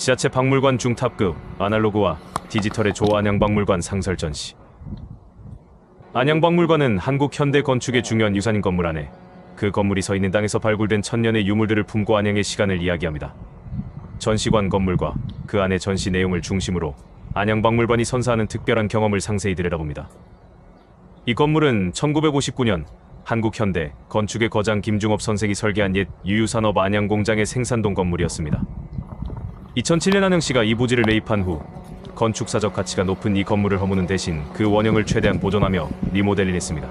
지자체 박물관 중탑급 아날로그와 디지털의 조안양박물관 상설 전시. 안양박물관은 한국 현대 건축의 중요한 유산인 건물 안에 그 건물이 서 있는 땅에서 발굴된 천년의 유물들을 품고 안양의 시간을 이야기합니다. 전시관 건물과 그 안의 전시 내용을 중심으로 안양박물관이 선사하는 특별한 경험을 상세히 들여다봅니다. 이 건물은 1959년 한국 현대 건축의 거장 김중업 선생이 설계한 옛 유유산업 안양공장의 생산동 건물이었습니다. 2007년 안양시가 이 부지를 매입한 후 건축사적 가치가 높은 이 건물을 허무는 대신 그 원형을 최대한 보존하며 리모델링했습니다.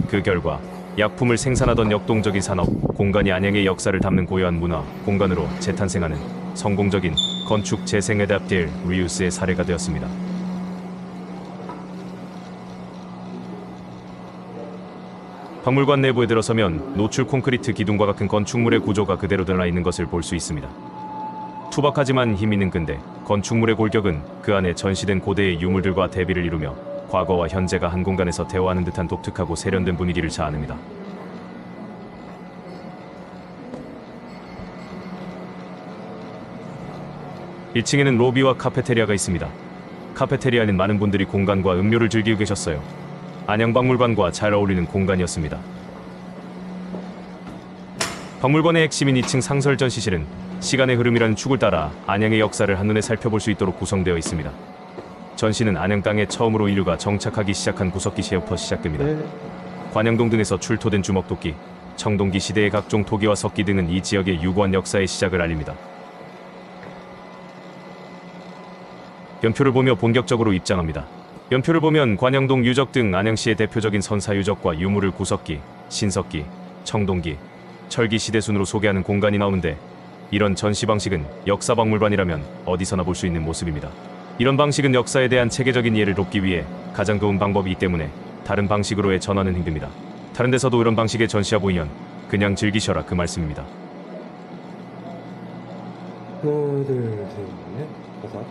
그 결과 약품을 생산하던 역동적인 산업 공간이 안양의 역사를 담는 고유한 문화 공간으로 재탄생하는 성공적인 건축 재생에 답될 리유스의 사례가 되었습니다. 박물관 내부에 들어서면 노출 콘크리트 기둥과 같은 건축물의 구조가 그대로 드러나 있는 것을 볼 수 있습니다. 투박하지만 힘있는 근대 건축물의 골격은 그 안에 전시된 고대의 유물들과 대비를 이루며 과거와 현재가 한 공간에서 대화하는 듯한 독특하고 세련된 분위기를 자아냅니다. (1층에는) 로비와 카페테리아가 있습니다. 카페테리아는 많은 분들이 공간과 음료를 즐기고 계셨어요. 안양박물관과 잘 어울리는 공간이었습니다. 박물관의 핵심인 2층 상설 전시실은 시간의 흐름이라는 축을 따라 안양의 역사를 한눈에 살펴볼 수 있도록 구성되어 있습니다. 전시는 안양 땅에 처음으로 인류가 정착하기 시작한 구석기 시에부터 시작됩니다. 관양동 등에서 출토된 주먹도끼, 청동기 시대의 각종 토기와 석기 등은 이 지역의 유구한 역사의 시작을 알립니다. 연표를 보며 본격적으로 입장합니다. 연표를 보면 관양동 유적 등 안양시의 대표적인 선사 유적과 유물을 구석기, 신석기, 청동기, 철기 시대 순으로 소개하는 공간이 나오는데 이런 전시 방식은 역사박물관이라면 어디서나 볼 수 있는 모습입니다. 이런 방식은 역사에 대한 체계적인 이해를 돕기 위해 가장 좋은 방법이기 때문에 다른 방식으로의 전환은 힘듭니다. 다른 데서도 이런 방식의 전시가 보이면 그냥 즐기셔라 그 말씀입니다. 하나, 둘, 셋, 넷, 다섯.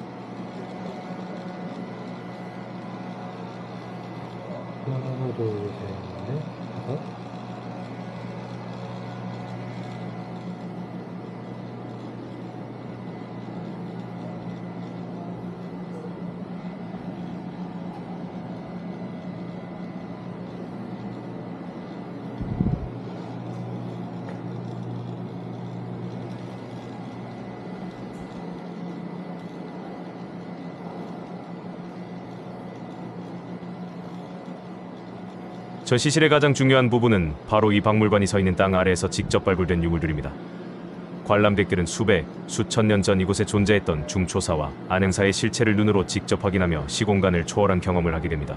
하나, 둘, 셋, 넷, 다섯. 전시실의 가장 중요한 부분은 바로 이 박물관이 서 있는 땅 아래에서 직접 발굴된 유물들입니다. 관람객들은 수백, 수천 년 전 이곳에 존재했던 중초사와 안양사의 실체를 눈으로 직접 확인하며 시공간을 초월한 경험을 하게 됩니다.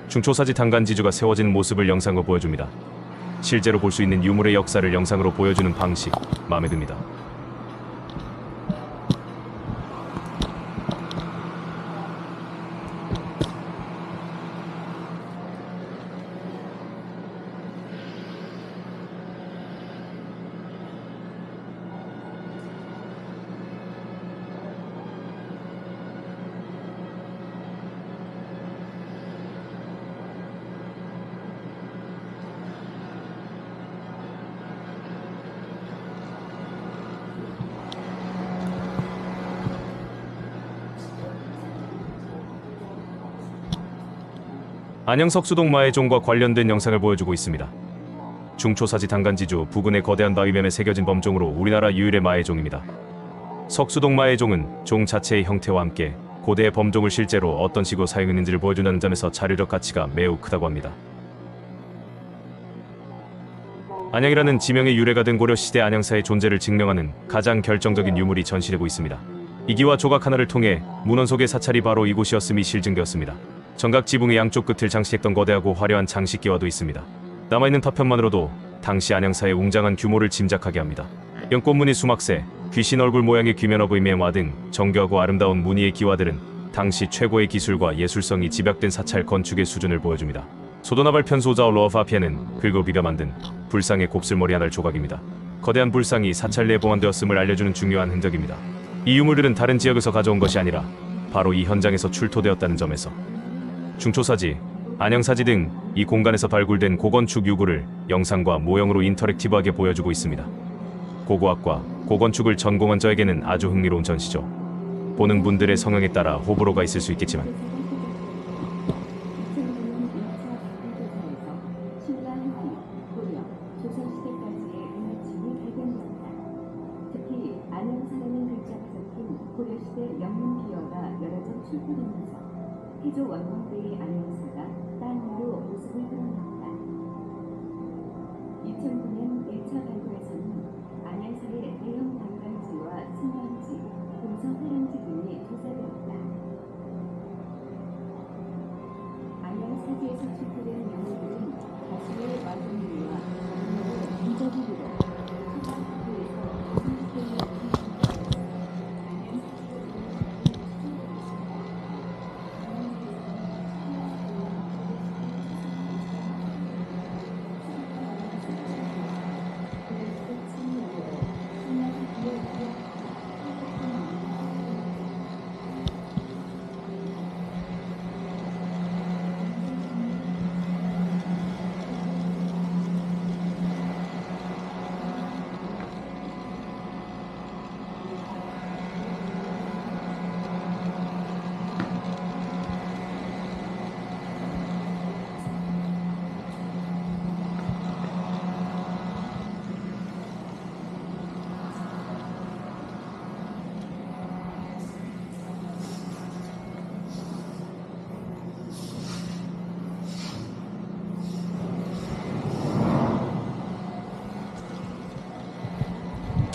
중초사지 당간지주가 세워진 모습을 영상으로 보여줍니다. 실제로 볼 수 있는 유물의 역사를 영상으로 보여주는 방식, 마음에 듭니다. 안양 석수동 마해종과 관련된 영상을 보여주고 있습니다. 중초사지 당간지주 부근의 거대한 바위면에 새겨진 범종으로 우리나라 유일의 마해종입니다. 석수동 마해종은 종 자체의 형태와 함께 고대의 범종을 실제로 어떤 식으로 사용했는지를 보여준다는 점에서 자료적 가치가 매우 크다고 합니다. 안양이라는 지명의 유래가 된 고려시대 안양사의 존재를 증명하는 가장 결정적인 유물이 전시되고 있습니다. 이기와 조각 하나를 통해 문헌 속의 사찰이 바로 이곳이었음이 실증되었습니다. 정각 지붕의 양쪽 끝을 장식했던 거대하고 화려한 장식기와도 있습니다. 남아있는 파편만으로도 당시 안양사의 웅장한 규모를 짐작하게 합니다. 연꽃무늬 수막새, 귀신 얼굴 모양의 귀면허브의 매화 등 정교하고 아름다운 무늬의 기와들은 당시 최고의 기술과 예술성이 집약된 사찰 건축의 수준을 보여줍니다. 소도나발 편소자오 러파피에는 긁어 비벼 만든 불상의 곱슬머리 하나의 조각입니다. 거대한 불상이 사찰 내에 보관되었음을 알려주는 중요한 흔적입니다. 이 유물들은 다른 지역에서 가져온 것이 아니라 바로 이 현장에서 출토되었다는 점에서 중초사지, 안양사지 등 이 공간에서 발굴된 고건축 유구를 영상과 모형으로 인터랙티브하게 보여주고 있습니다. 고고학과 고건축을 전공한 저에게는 아주 흥미로운 전시죠. 보는 분들의 성향에 따라 호불호가 있을 수 있겠지만 고려시대 영문 기여가 여러 점 출토되면서 태조 원광대의 안양사가 땅 위로 모습을 드러냈다. 2009년 1차 발굴에서는 안양사의 대형 단관지와 승강지, 동서 회랑지 등이 조사되었다. 안양사지에서 출토된 영웅들은 다시의 마동리와 인자기로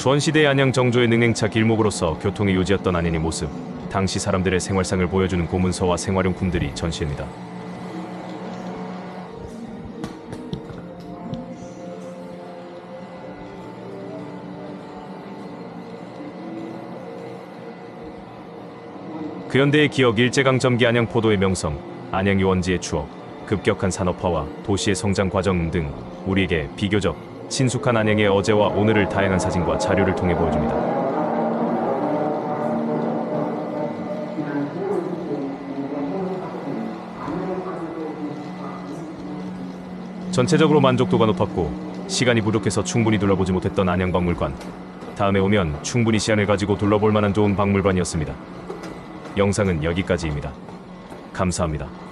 조선시대의 안양 정조의 능행차 길목으로서 교통의 요지였던 안양의 모습, 당시 사람들의 생활상을 보여주는 고문서와 생활용품들이 전시입니다. 근현대의 기억 일제강점기 안양포도의 명성, 안양 유원지의 추억, 급격한 산업화와 도시의 성장 과정 등 우리에게 비교적 친숙한 안양의 어제와 오늘을 다양한 사진과 자료를 통해 보여줍니다. 전체적으로 만족도가 높았고 시간이 부족해서 충분히 둘러보지 못했던 안양박물관. 다음에 오면 충분히 시간을 가지고 둘러볼 만한 좋은 박물관이었습니다. 영상은 여기까지입니다. 감사합니다.